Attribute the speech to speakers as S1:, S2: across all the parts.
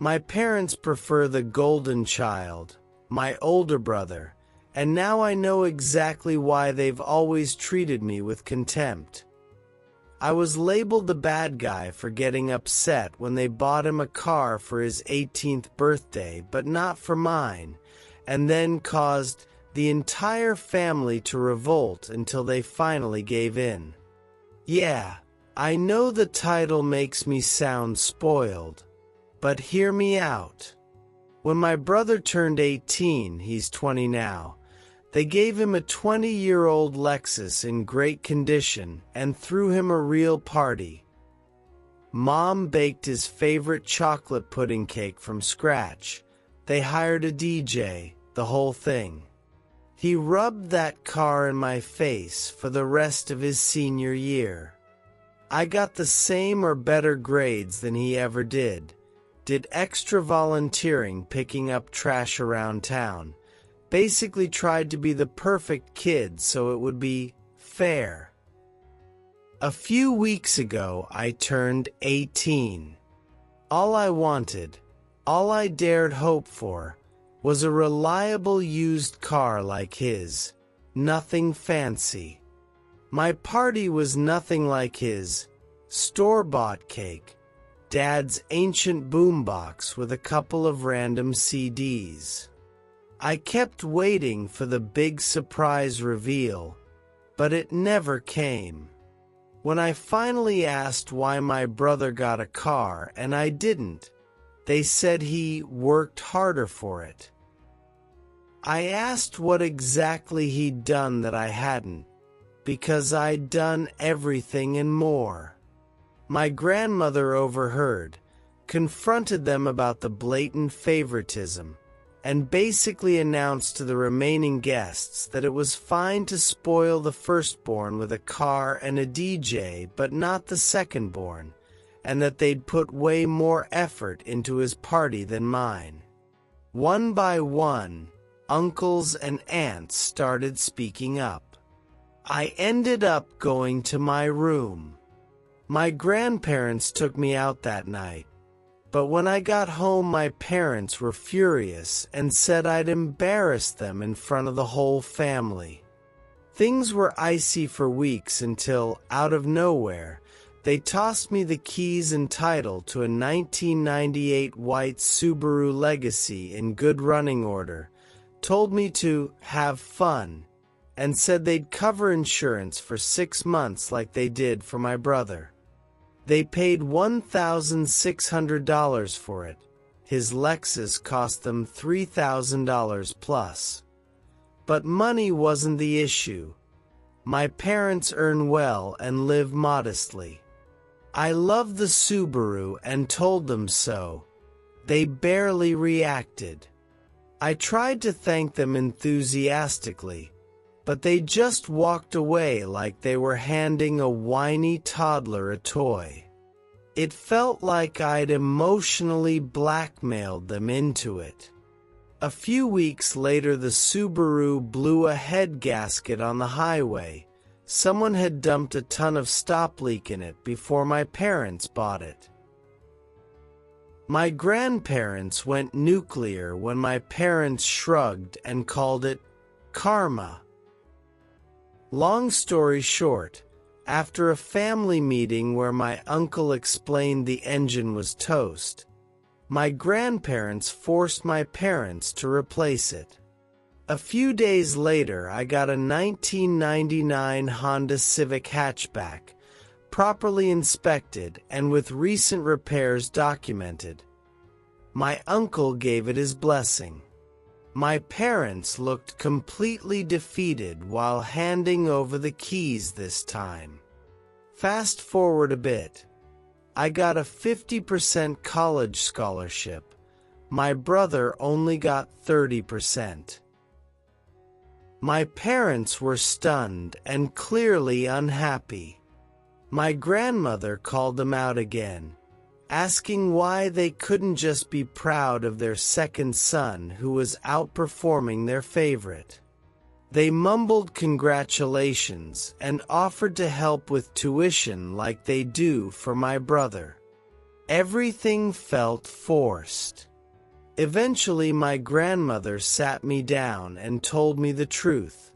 S1: My parents prefer the golden child, my older brother, and now I know exactly why they've always treated me with contempt. I was labeled the bad guy for getting upset when they bought him a car for his 18th birthday, but not for mine, and then caused the entire family to revolt until they finally gave in. Yeah, I know the title makes me sound spoiled, but hear me out. When my brother turned 18, he's 20 now, they gave him a 20-year-old Lexus in great condition and threw him a real party. Mom baked his favorite chocolate pudding cake from scratch. They hired a DJ, the whole thing. He rubbed that car in my face for the rest of his senior year. I got the same or better grades than he ever did extra volunteering picking up trash around town. Basically tried to be the perfect kid so it would be fair. A few weeks ago, I turned 18. All I wanted, all I dared hope for, was a reliable used car like his. Nothing fancy. My party was nothing like his store-bought cake, Dad's ancient boombox with a couple of random CDs. I kept waiting for the big surprise reveal, but it never came. When I finally asked why my brother got a car and I didn't, they said he worked harder for it. I asked what exactly he'd done that I hadn't, because I'd done everything and more. My grandmother overheard, confronted them about the blatant favoritism, and basically announced to the remaining guests that it was fine to spoil the firstborn with a car and a DJ but not the secondborn, and that they'd put way more effort into his party than mine. One by one, uncles and aunts started speaking up. I ended up going to my room. My grandparents took me out that night, but when I got home my parents were furious and said I'd embarrassed them in front of the whole family. Things were icy for weeks until, out of nowhere, they tossed me the keys and title to a 1998 white Subaru Legacy in good running order, told me to have fun, and said they'd cover insurance for 6 months like they did for my brother. They paid $1,600 for it. His Lexus cost them $3,000 plus. But money wasn't the issue. My parents earn well and live modestly. I love the Subaru and told them so. They barely reacted. I tried to thank them enthusiastically, but they just walked away like they were handing a whiny toddler a toy. It felt like I'd emotionally blackmailed them into it. A few weeks later, the Subaru blew a head gasket on the highway. Someone had dumped a ton of stop leak in it before my parents bought it. My grandparents went nuclear when my parents shrugged and called it karma. Long story short, after a family meeting where my uncle explained the engine was toast, my grandparents forced my parents to replace it. A few days later, I got a 1999 Honda Civic hatchback, properly inspected and with recent repairs documented. My uncle gave it his blessing. My parents looked completely defeated while handing over the keys this time. Fast forward a bit. I got a 50% college scholarship. My brother only got 30%. My parents were stunned and clearly unhappy. My grandmother called them out again, asking why they couldn't just be proud of their second son who was outperforming their favorite. They mumbled congratulations and offered to help with tuition like they do for my brother. Everything felt forced. Eventually, my grandmother sat me down and told me the truth.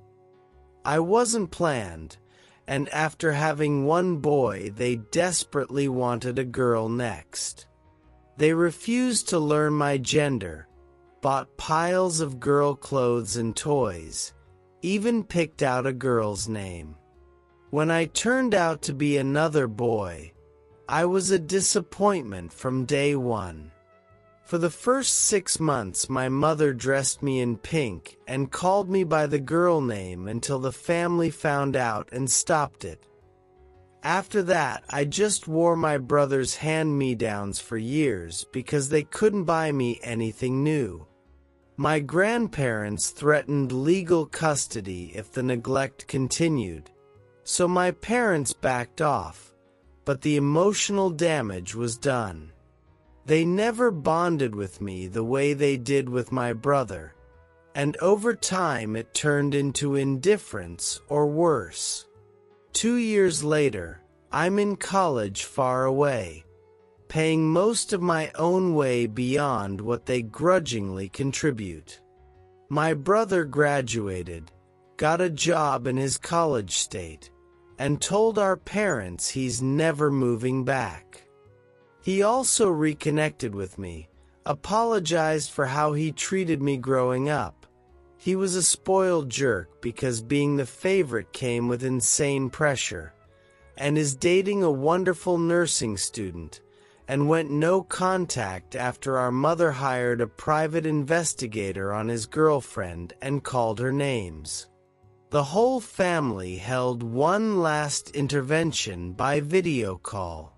S1: I wasn't planned, and after having one boy, they desperately wanted a girl next. They refused to learn my gender, bought piles of girl clothes and toys, even picked out a girl's name. When I turned out to be another boy, I was a disappointment from day one. For the first 6 months, my mother dressed me in pink and called me by the girl name until the family found out and stopped it. After that, I just wore my brother's hand-me-downs for years because they couldn't buy me anything new. My grandparents threatened legal custody if the neglect continued, so my parents backed off, but the emotional damage was done. They never bonded with me the way they did with my brother, and over time it turned into indifference or worse. 2 years later, I'm in college far away, paying most of my own way beyond what they grudgingly contribute. My brother graduated, got a job in his college state, and told our parents he's never moving back. He also reconnected with me, apologized for how he treated me growing up. He was a spoiled jerk because being the favorite came with insane pressure, and is dating a wonderful nursing student, and went no contact after our mother hired a private investigator on his girlfriend and called her names. The whole family held one last intervention by video call.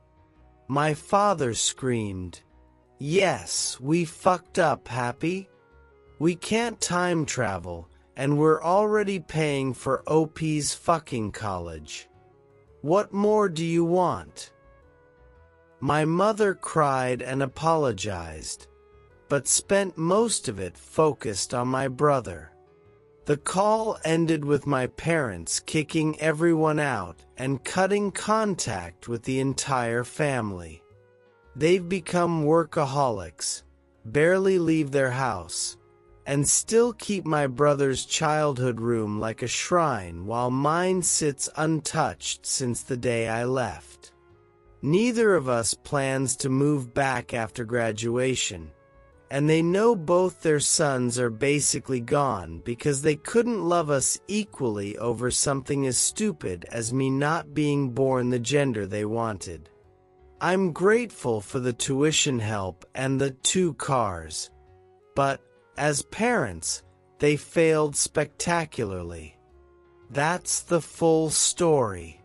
S1: My father screamed, "Yes, we fucked up, Happy. We can't time travel, and we're already paying for OP's fucking college. What more do you want?" My mother cried and apologized, but spent most of it focused on my brother. The call ended with my parents kicking everyone out and cutting contact with the entire family. They've become workaholics, barely leave their house, and still keep my brother's childhood room like a shrine while mine sits untouched since the day I left. Neither of us plans to move back after graduation, and they know both their sons are basically gone because they couldn't love us equally over something as stupid as me not being born the gender they wanted. I'm grateful for the tuition help and the 2 cars, but, as parents, they failed spectacularly. That's the full story.